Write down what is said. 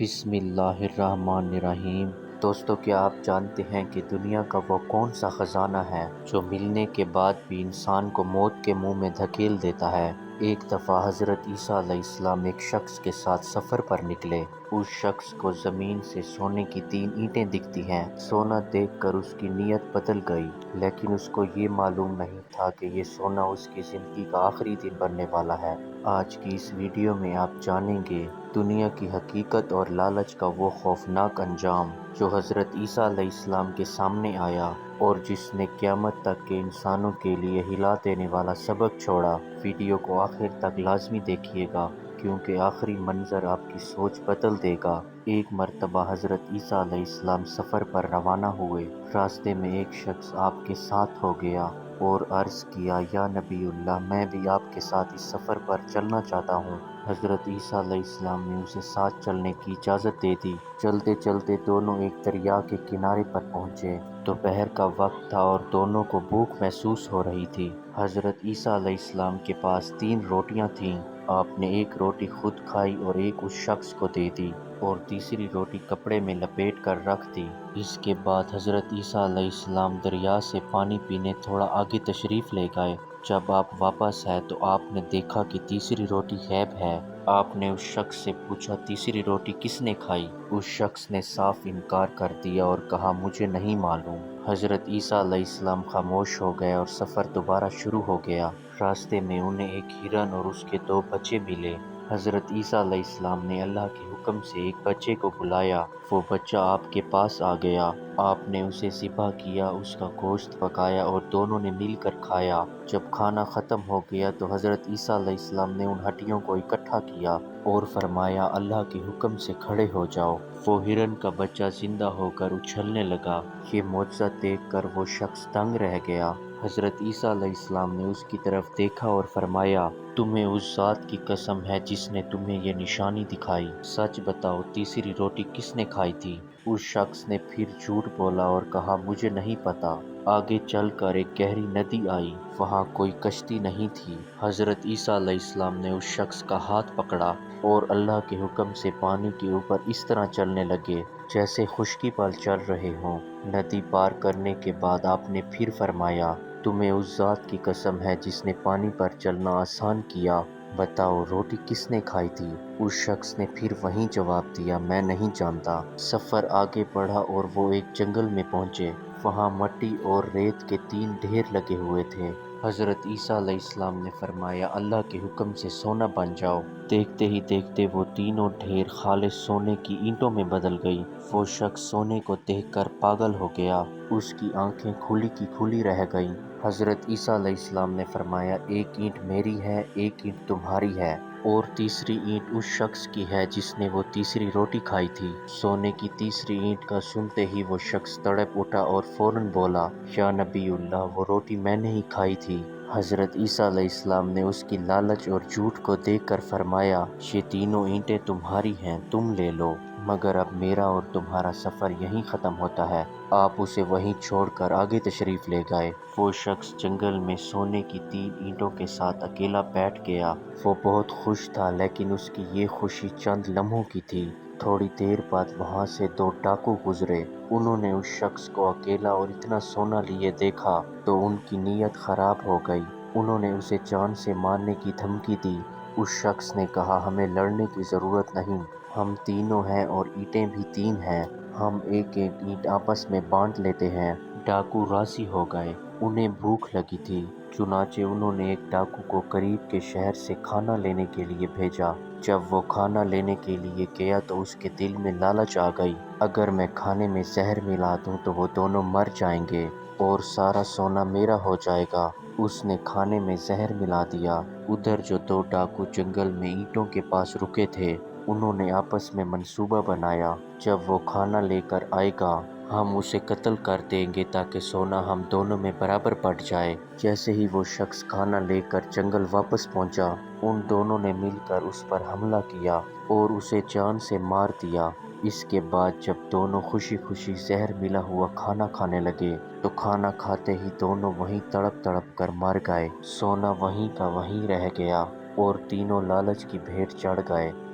بسم اللہ الرحمن الرحیم۔ دوستو، کیا آپ جانتے ہیں کہ دنیا کا وہ کون سا خزانہ ہے جو ملنے کے بعد بھی انسان کو موت کے منہ میں دھکیل دیتا ہے؟ ایک دفعہ حضرت عیسیٰ علیہ السلام ایک شخص کے ساتھ سفر پر نکلے۔ اس شخص کو زمین سے سونے کی 3 اینٹیں دکھتی ہیں۔ سونا دیکھ کر اس کی نیت بدل گئی، لیکن اس کو یہ معلوم نہیں تھا کہ یہ سونا اس کی زندگی کا آخری دن بننے والا ہے۔ آج کی اس ویڈیو میں آپ جانیں گے دنیا کی حقیقت اور لالچ کا وہ خوفناک انجام جو حضرت عیسیٰ علیہ السلام کے سامنے آیا اور جس نے قیامت تک کے انسانوں کے لیے ہلا دینے والا سبق چھوڑا۔ ویڈیو کو آخر تک لازمی دیکھیے گا، کیونکہ آخری منظر آپ کی سوچ بدل دے گا۔ ایک مرتبہ حضرت عیسیٰ علیہ السلام سفر پر روانہ ہوئے۔ راستے میں ایک شخص آپ کے ساتھ ہو گیا اور عرض کیا، یا نبی اللہ، میں بھی آپ کے ساتھ اس سفر پر چلنا چاہتا ہوں۔ حضرت عیسیٰ علیہ السلام نے اسے ساتھ چلنے کی اجازت دے دی۔ چلتے چلتے دونوں ایک دریا کے کنارے پر پہنچے۔ دوپہر کا وقت تھا اور دونوں کو بھوک محسوس ہو رہی تھی۔ حضرت عیسیٰ علیہ السلام کے پاس 3 روٹیاں تھیں۔ آپ نے ایک روٹی خود کھائی اور ایک اس شخص کو دے دی اور تیسری روٹی کپڑے میں لپیٹ کر رکھ دی۔ اس کے بعد حضرت عیسیٰ علیہ السلام دریا سے پانی پینے تھوڑا آگے تشریف لے گئے۔ جب آپ واپس آئے تو آپ نے دیکھا کہ تیسری روٹی غائب ہے۔ آپ نے اس شخص سے پوچھا، تیسری روٹی کس نے کھائی؟ اس شخص نے صاف انکار کر دیا اور کہا، مجھے نہیں معلوم۔ حضرت عیسیٰ علیہ السلام خاموش ہو گئے اور سفر دوبارہ شروع ہو گیا۔ راستے میں انہیں ایک ہرن اور اس کے 2 بچے ملے۔ حضرت عیسیٰ علیہ السلام نے اللہ کے حکم سے ایک بچے کو بلایا۔ وہ بچہ آپ کے پاس آ گیا۔ آپ نے اسے ذبح کیا، اس کا گوشت پکایا اور دونوں نے مل کر کھایا۔ جب کھانا ختم ہو گیا تو حضرت عیسیٰ علیہ السلام نے ان ہڈیوں کو اکٹھا کیا اور فرمایا، اللہ کے حکم سے کھڑے ہو جاؤ۔ وہ ہرن کا بچہ زندہ ہو کر اچھلنے لگا۔ یہ معجزہ دیکھ کر وہ شخص دنگ رہ گیا۔ حضرت عیسیٰ علیہ السلام نے اس کی طرف دیکھا اور فرمایا، تمہیں اس ذات کی قسم ہے جس نے تمہیں یہ نشانی دکھائی، سچ بتاؤ تیسری روٹی کس نے کھائی تھی؟ اس شخص نے پھر جھوٹ بولا اور کہا، مجھے نہیں پتا۔ آگے چل کر ایک گہری ندی آئی، وہاں کوئی کشتی نہیں تھی۔ حضرت عیسیٰ علیہ السلام نے اس شخص کا ہاتھ پکڑا اور اللہ کے حکم سے پانی کے اوپر اس طرح چلنے لگے جیسے خشکی پر چل رہے ہوں۔ ندی پار کرنے کے بعد آپ نے پھر فرمایا، تمہیں اس ذات کی قسم ہے جس نے پانی پر چلنا آسان کیا، بتاؤ روٹی کس نے کھائی تھی؟ اس شخص نے پھر وہیں جواب دیا، میں نہیں جانتا۔ سفر آگے بڑھا اور وہ ایک جنگل میں پہنچے۔ وہاں مٹی اور ریت کے 3 ڈھیر لگے ہوئے تھے۔ حضرت عیسیٰ علیہ السلام نے فرمایا، اللہ کے حکم سے سونا بن جاؤ۔ دیکھتے ہی دیکھتے وہ تینوں ڈھیر خالص سونے کی اینٹوں میں بدل گئی۔ وہ شخص سونے کو دیکھ کر پاگل ہو گیا۔ اس کی آنکھیں کھلی کی کھلی رہ گئیں۔ حضرت عیسیٰ علیہ السلام نے فرمایا، ایک اینٹ میری ہے، ایک اینٹ تمہاری ہے اور تیسری اینٹ اس شخص کی ہے جس نے وہ تیسری روٹی کھائی تھی۔ سونے کی تیسری اینٹ کا سنتے ہی وہ شخص تڑپ اٹھا اور فوراً بولا، یا نبی اللہ، وہ روٹی میں نے ہی کھائی تھی۔ حضرت عیسیٰ علیہ السلام نے اس کی لالچ اور جھوٹ کو دیکھ کر فرمایا، یہ تینوں اینٹیں تمہاری ہیں، تم لے لو، مگر اب میرا اور تمہارا سفر یہیں ختم ہوتا ہے۔ آپ اسے وہیں چھوڑ کر آگے تشریف لے گئے۔ وہ شخص جنگل میں سونے کی 3 اینٹوں کے ساتھ اکیلا بیٹھ گیا۔ وہ بہت خوش تھا، لیکن اس کی یہ خوشی چند لمحوں کی تھی۔ تھوڑی دیر بعد وہاں سے 2 ڈاکو گزرے۔ انہوں نے اس شخص کو اکیلا اور اتنا سونا لیے دیکھا تو ان کی نیت خراب ہو گئی۔ انہوں نے اسے جان سے مارنے کی دھمکی دی۔ اس شخص نے کہا، ہمیں لڑنے کی ضرورت نہیں، ہم تینوں ہیں اور اینٹیں بھی 3 ہیں، ہم ایک ایک اینٹ آپس میں بانٹ لیتے ہیں۔ ڈاکو راضی ہو گئے۔ انہیں بھوک لگی تھی، چنانچہ انہوں نے ایک ڈاکو کو قریب کے شہر سے کھانا لینے کے لیے بھیجا۔ جب وہ کھانا لینے کے لیے گیا تو اس کے دل میں لالچ آ گئی، اگر میں کھانے میں زہر ملا دوں تو وہ دونوں مر جائیں گے اور سارا سونا میرا ہو جائے گا۔ اس نے کھانے میں زہر ملا دیا۔ ادھر جو 2 ڈاکو جنگل میں اینٹوں کے پاس رکے تھے، انہوں نے آپس میں منصوبہ بنایا، جب وہ کھانا لے کر آئے گا ہم اسے قتل کر دیں گے تاکہ سونا ہم دونوں میں برابر بٹ جائے۔ جیسے ہی وہ شخص کھانا لے کر جنگل واپس پہنچا، ان دونوں نے مل کر اس پر حملہ کیا اور اسے جان سے مار دیا۔ اس کے بعد جب دونوں خوشی خوشی زہر ملا ہوا کھانا کھانے لگے تو کھانا کھاتے ہی دونوں وہیں تڑپ تڑپ کر مر گئے۔ سونا وہیں کا وہیں رہ گیا اور تینوں لالچ کی بھیٹ چڑھ گئے